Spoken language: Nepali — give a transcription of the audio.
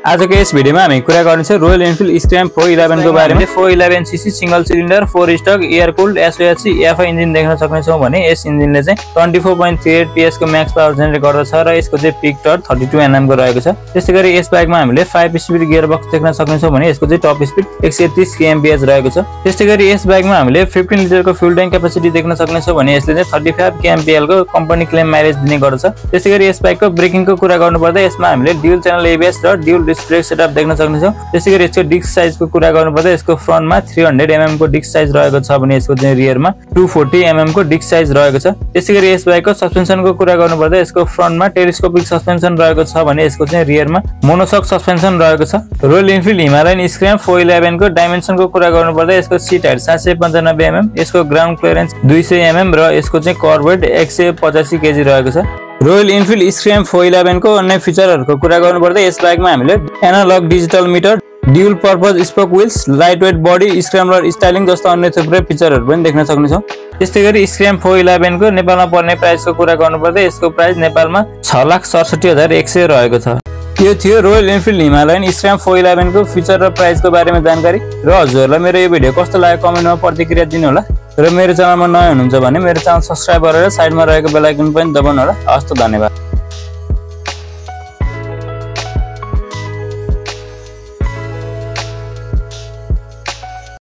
आजको यस भिडियोमा हामी कुरा गर्नेछौँ रोयल एनफिल्ड स्क्रैम 411 को बारेमा। 411 CC single cylinder 4 stroke air cooled SOHC FI engine देख्न सक्नेछौँ भने यस इन्जिनले चाहिँ 24.38 PS को म्याक्स पावर जेनेरेट गर्दछ र यसको चाहिँ पिक टर्क 32 Nm को रहेको छ। त्यसैगरी यस बाइकमा हामीले 5 स्पिड गियर बक्स देख्न सक्नेछौँ भने यसको चाहिँ टप स्पिड 130 kmph रहेको छ। त्यसैगरी यस बाइकमा हामीले 15 लिटरको फ्युल ट्याङ्क क्यापेसिटी देख्न सक्नेछौँ भने यसले चाहिँ 35 kmpl को कम्पनी क्लेम माइलेज दिने गर्दछ। त्यसैगरी यस बाइकको ब्रेकिङको कुरा गर्नुपर्दा यसमा हामीले ड्युल च्यानल एबीएस र ड्युल डिस्क ब्रेक सेटअप देख्न सक्नेछौँ। त्यसैगरी यसको डिस्क साइजको कुरा गर्नुपर्दा यसको फ्रन्टमा 300 mm को डिस्क साइज रहेको छ भने यसको चाहिँ रियरमा 240 mm को डिस्क साइज रहेको छ। त्यसैगरी यस बाइकको सस्पेन्सनको कुरा गर्नुपर्दा यसको फ्रन्टमा टेलिस्कोपिक सस्पेन्सन रहेको छ भने यसको चाहिँ रियरमा मोनोसक सस्पेन्सन रहेको छ। रोयल एनफिल्ड हिमालयन स्क्रैम 411 को डाइमेन्सनको कुरा गर्नुपर्दा यसको सिट हाइट 795 mm, यसको ग्राउन्ड क्लियरेन्स 200 mm र यसको चाहिँ कर वेट 185 kg रहेको छ। रोयल एनफिल्ड स्क्रैम 411 को अन्य फिचरहरुको कुरा गर्नुपर्दा यस बाइकमा हामीले analogue digital meter, dual purpose spoke wheels, light weight body, scrambler styling जस्ता अन्य थुप्रै फिचरहरु पनि देख्न सक्नेछौँ। त्यस्तैगरी स्क्रैम 411 को नेपालमा पर्ने प्राइसको कुरा गर्नुपर्दा यसको प्राइस नेपालमा 6,67,100 रहेको छ। यो थियो रोयल एनफिल्ड हिमालयन स्क्रैम 411 को फिचर र प्राइसको बारेमा जानकारी। र हजुरहरुलाई मेरो यो भिडियो कस्तो लाग्यो कमेन्टमा प्रतिक्रिया दिनु होला। र मेरो च्यानलमा नयाँ हुनुहुन्छ भने मेरो च्यानल सब्स्क्राइब गरेर साइडमा रहेको बेल आइकन पनि दबाउनु होला। हस्त धन्यवाद।